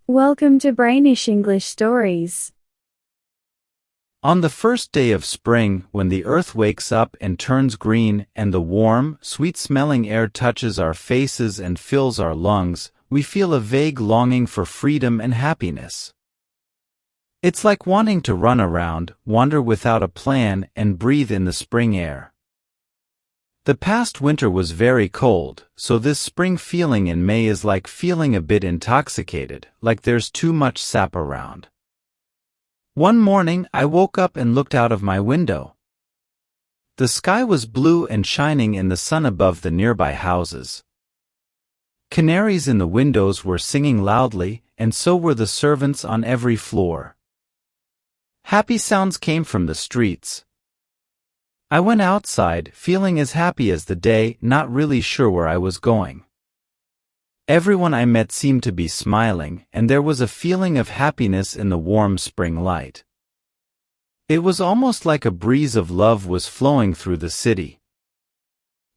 Welcome to Brainish English Stories. On the first day of spring, when the earth wakes up and turns green and the warm, sweet-smelling air touches our faces and fills our lungs, we feel a vague longing for freedom and happiness. It's like wanting to run around, wander without a plan, and breathe in the spring air. The past winter was very cold, so this spring feeling in May is like feeling a bit intoxicated, like there's too much sap around. One morning I woke up and looked out of my window. The sky was blue and shining in the sun above the nearby houses. Canaries in the windows were singing loudly, and so were the servants on every floor. Happy sounds came from the streets. I went outside, feeling as happy as the day, not really sure where I was going. Everyone I met seemed to be smiling, and there was a feeling of happiness in the warm spring light. It was almost like a breeze of love was flowing through the city.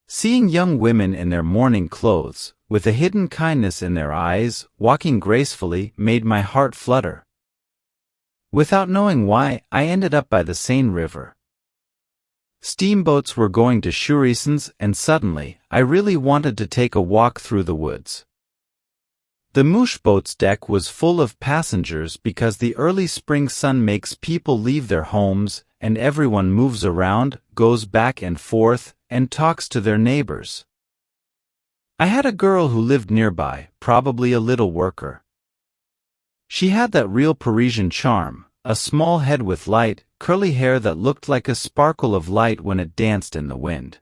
Seeing young women in their morning clothes, with a hidden kindness in their eyes, walking gracefully, made my heart flutter. Without knowing why, I ended up by the Seine River. Steamboats were going to Schurisons, and suddenly, I really wanted to take a walk through the woods. The Mooshboat's deck was full of passengers because the early spring sun makes people leave their homes, and everyone moves around, goes back and forth, and talks to their neighbors. I had a girl who lived nearby, probably a little worker. She had that real Parisian charm, a small head with light, curly hair that looked like a sparkle of light when it danced in the wind.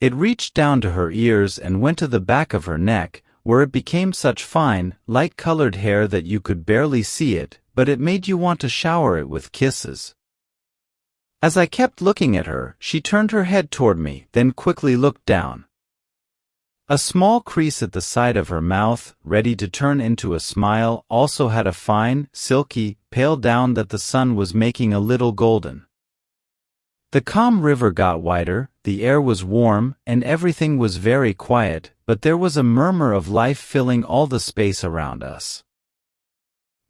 It reached down to her ears and went to the back of her neck, where it became such fine, light-colored hair that you could barely see it, but it made you want to shower it with kisses. As I kept looking at her, she turned her head toward me, then quickly looked down. A small crease at the side of her mouth, ready to turn into a smile, also had a fine, silky, pale down that the sun was making a little golden. The calm river got wider, the air was warm, and everything was very quiet, but there was a murmur of life filling all the space around us.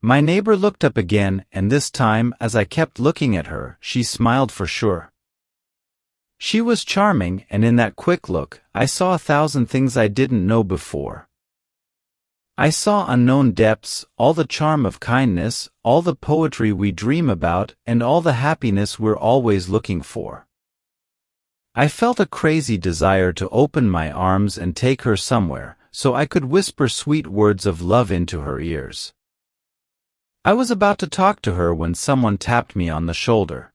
My neighbor looked up again, and this time, as I kept looking at her, she smiled for sure. She was charming, and in that quick look, I saw 1,000 things I didn't know before. I saw unknown depths, all the charm of kindness, all the poetry we dream about, and all the happiness we're always looking for. I felt a crazy desire to open my arms and take her somewhere, so I could whisper sweet words of love into her ears. I was about to talk to her when someone tapped me on the shoulder.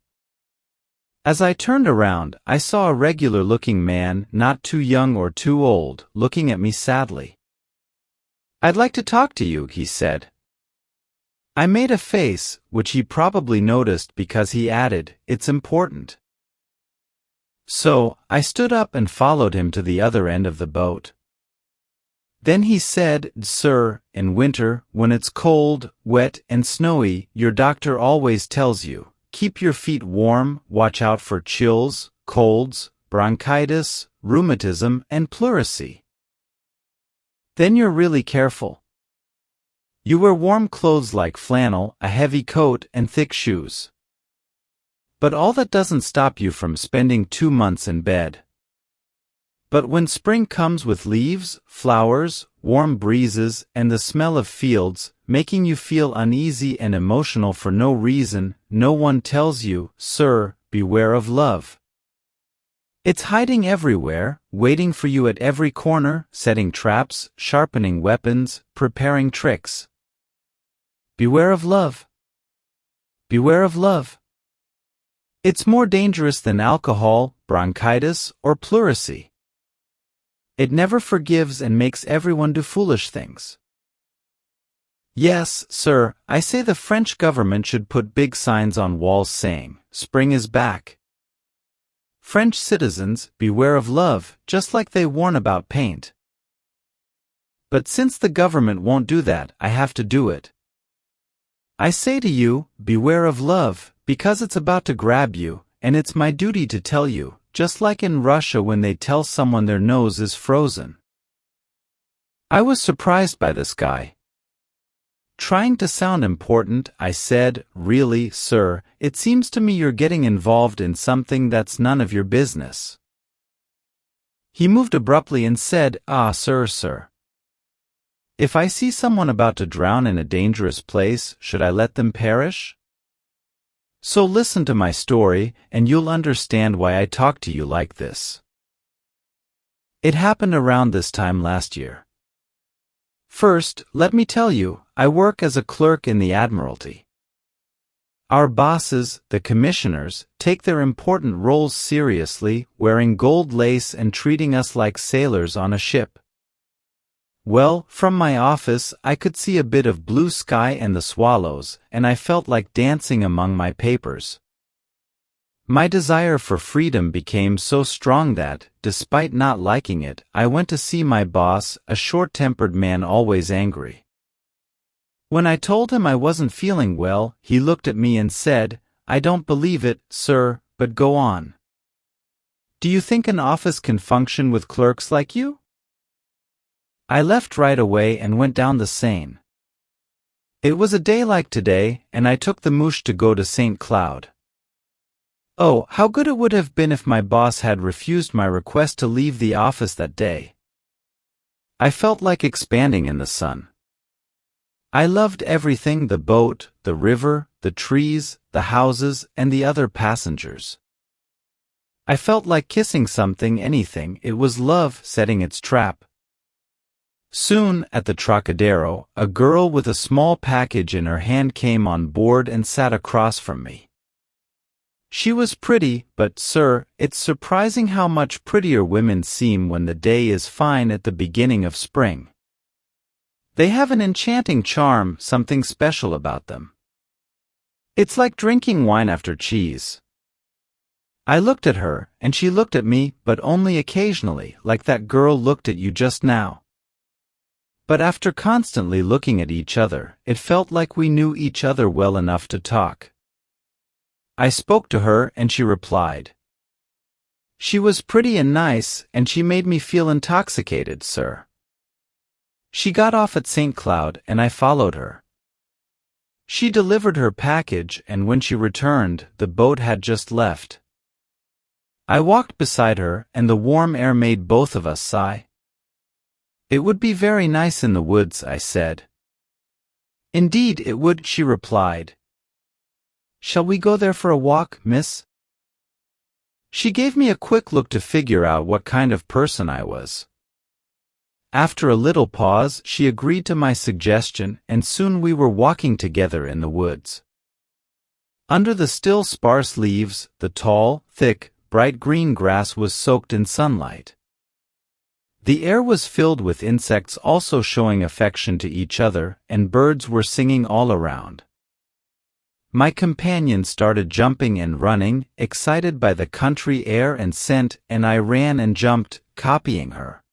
As I turned around, I saw a regular-looking man, not too young or too old, looking at me sadly. "I'd like to talk to you," he said. I made a face, which he probably noticed because he added, "It's important." So, I stood up and followed him to the other end of the boat. Then he said, "Sir, in winter, when it's cold, wet, and snowy, your doctor always tells you, keep your feet warm, watch out for chills, colds, bronchitis, rheumatism, and pleurisy. Then you're really careful. You wear warm clothes like flannel, a heavy coat, and thick shoes. But all that doesn't stop you from spending 2 months in bed. But when spring comes with leaves, flowers, warm breezes, and the smell of fields, making you feel uneasy and emotional for no reason, no one tells you, sir, beware of love. It's hiding everywhere, waiting for you at every corner, setting traps, sharpening weapons, preparing tricks. Beware of love. Beware of love. It's more dangerous than alcohol, bronchitis, or pleurisy. It never forgives and makes everyone do foolish things. Yes, sir, I say the French government should put big signs on walls saying, spring is back. French citizens, beware of love, just like they warn about paint. But since the government won't do that, I have to do it. I say to you, beware of love, because it's about to grab you, and it's my duty to tell you, just like in Russia when they tell someone their nose is frozen. I was surprised by this guy. Trying to sound important, I said, "Really, sir, it seems to me you're getting involved in something that's none of your business." He moved abruptly and said, "Ah, sir. If I see someone about to drown in a dangerous place, should I let them perish? So listen to my story, and you'll understand why I talk to you like this." It happened around this time last year. First, let me tell you, I work as a clerk in the Admiralty. Our bosses, the commissioners, take their important roles seriously, wearing gold lace and treating us like sailors on a ship. Well, from my office, I could see a bit of blue sky and the swallows, and I felt like dancing among my papers. My desire for freedom became so strong that, despite not liking it, I went to see my boss, a short-tempered man always angry. When I told him I wasn't feeling well, he looked at me and said, "I don't believe it, sir, but go on. Do you think an office can function with clerks like you?" I left right away and went down the Seine. It was a day like today, and I took the mouche to go to St. Cloud. Oh, how good it would have been if my boss had refused my request to leave the office that day. I felt like expanding in the sun. I loved everything: the boat, the river, the trees, the houses, and the other passengers. I felt like kissing something, anything. It was love setting its trap. Soon, at the Trocadero, a girl with a small package in her hand came on board and sat across from me. She was pretty, but, sir, it's surprising how much prettier women seem when the day is fine at the beginning of spring. They have an enchanting charm, something special about them. It's like drinking wine after cheese. I looked at her, and she looked at me, but only occasionally, like that girl looked at you just now. But after constantly looking at each other, it felt like we knew each other well enough to talk. I spoke to her, and she replied. She was pretty and nice, and she made me feel intoxicated, sir. She got off at St. Cloud, and I followed her. She delivered her package, and when she returned, the boat had just left. I walked beside her, and the warm air made both of us sigh. "It would be very nice in the woods," I said. "Indeed it would," she replied. "Shall we go there for a walk, miss?" She gave me a quick look to figure out what kind of person I was. After a little pause, she agreed to my suggestion, and soon we were walking together in the woods. Under the still sparse leaves, the tall, thick, bright green grass was soaked in sunlight. The air was filled with insects also showing affection to each other, and birds were singing all around. My companion started jumping and running, excited by the country air and scent, and I ran and jumped, copying her.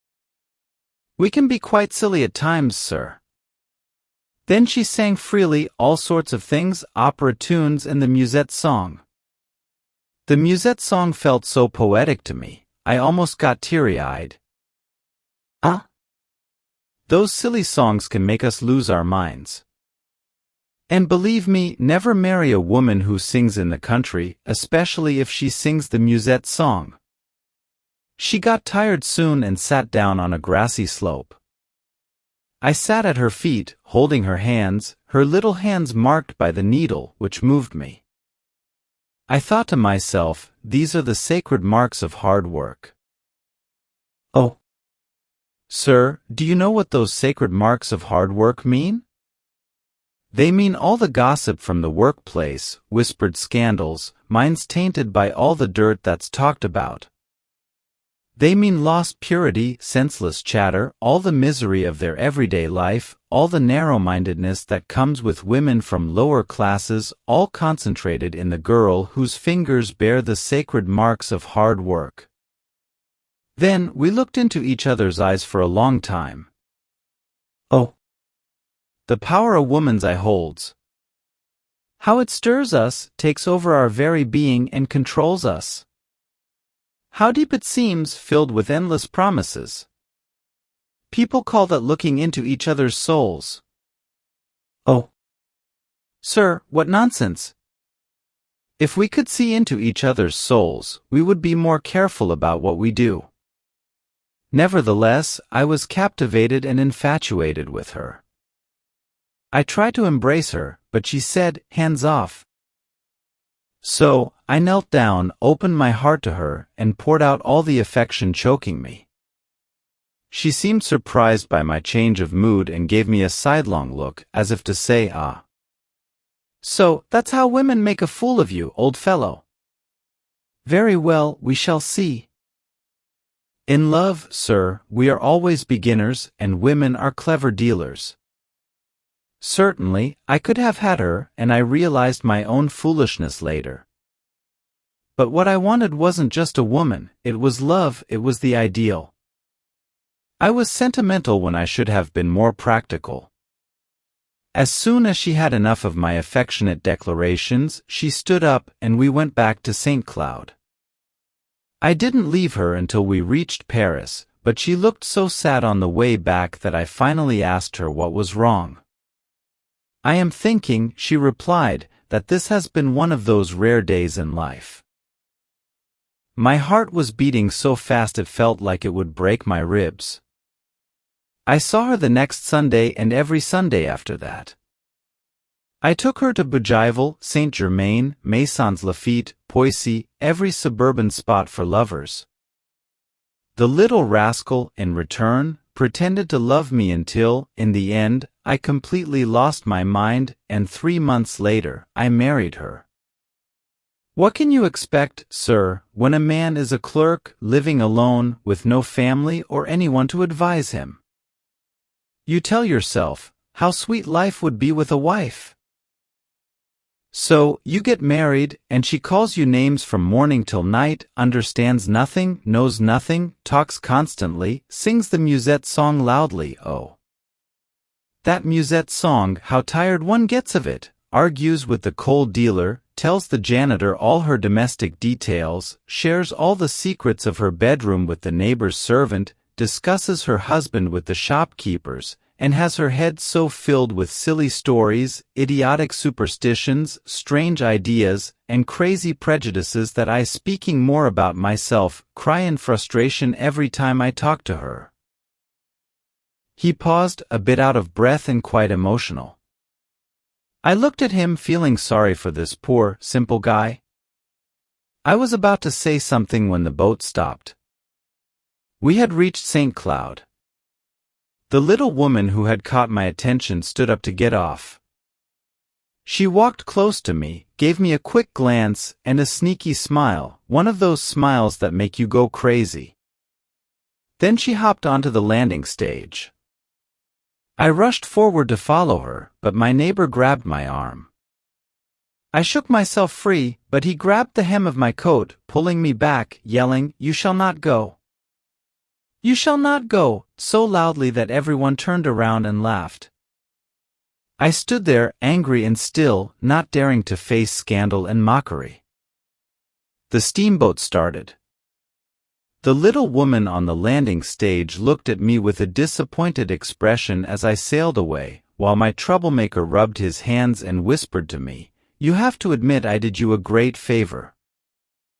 "We can be quite silly at times, sir." Then she sang freely all sorts of things, opera tunes and the musette song. The musette song felt so poetic to me, I almost got teary-eyed. Those silly songs can make us lose our minds. And believe me, never marry a woman who sings in the country, especially if she sings the musette song. She got tired soon and sat down on a grassy slope. I sat at her feet, holding her little hands marked by the needle, which moved me. I thought to myself, these are the sacred marks of hard work. Oh, sir, do you know what those sacred marks of hard work mean? They mean all the gossip from the workplace, whispered scandals, minds tainted by all the dirt that's talked about. They mean lost purity, senseless chatter, all the misery of their everyday life, all the narrow-mindedness that comes with women from lower classes, all concentrated in the girl whose fingers bear the sacred marks of hard work. Then we looked into each other's eyes for a long time. Oh, the power a woman's eye holds! How it stirs us, takes over our very being and controls us. How deep it seems, filled with endless promises. People call that looking into each other's souls. Oh, sir, what nonsense! If we could see into each other's souls, we would be more careful about what we do. Nevertheless, I was captivated and infatuated with her. I tried to embrace her, but she said, "Hands off." So, I knelt down, opened my heart to her, and poured out all the affection choking me. She seemed surprised by my change of mood and gave me a sidelong look, as if to say, "Ah. So, that's how women make a fool of you, old fellow. Very well, we shall see." In love, sir, we are always beginners, and women are clever dealers. Certainly, I could have had her, and I realized my own foolishness later. But what I wanted wasn't just a woman, it was love, it was the ideal. I was sentimental when I should have been more practical. As soon as she had enough of my affectionate declarations, she stood up and we went back to St. Cloud. I didn't leave her until we reached Paris, but she looked so sad on the way back that I finally asked her what was wrong. "I am thinking," she replied, "that this has been one of those rare days in life." My heart was beating so fast it felt like it would break my ribs. I saw her the next Sunday and every Sunday after that. I took her to Bougival, Saint-Germain, Maisons Laffitte, Poissy, every suburban spot for lovers. The little rascal, in return, pretended to love me until, in the end, I completely lost my mind, and 3 months later, I married her. What can you expect, sir, when a man is a clerk, living alone, with no family or anyone to advise him? You tell yourself, how sweet life would be with a wife. So, you get married, and she calls you names from morning till night, understands nothing, knows nothing, talks constantly, sings the musette song loudly, oh. That musette song, how tired one gets of it, argues with the coal dealer, tells the janitor all her domestic details, shares all the secrets of her bedroom with the neighbor's servant, discusses her husband with the shopkeepers, and has her head so filled with silly stories, idiotic superstitions, strange ideas, and crazy prejudices that I, speaking more about myself, cry in frustration every time I talk to her. He paused, a bit out of breath and quite emotional. I looked at him, feeling sorry for this poor, simple guy. I was about to say something when the boat stopped. We had reached St. Cloud. The little woman who had caught my attention stood up to get off. She walked close to me, gave me a quick glance, and a sneaky smile, one of those smiles that make you go crazy. Then she hopped onto the landing stage. I rushed forward to follow her, but my neighbor grabbed my arm. I shook myself free, but he grabbed the hem of my coat, pulling me back, yelling, "You shall not go. You shall not go," so loudly that everyone turned around and laughed. I stood there, angry and still, not daring to face scandal and mockery. The steamboat started. The little woman on the landing stage looked at me with a disappointed expression as I sailed away, while my troublemaker rubbed his hands and whispered to me, "You have to admit I did you a great favor."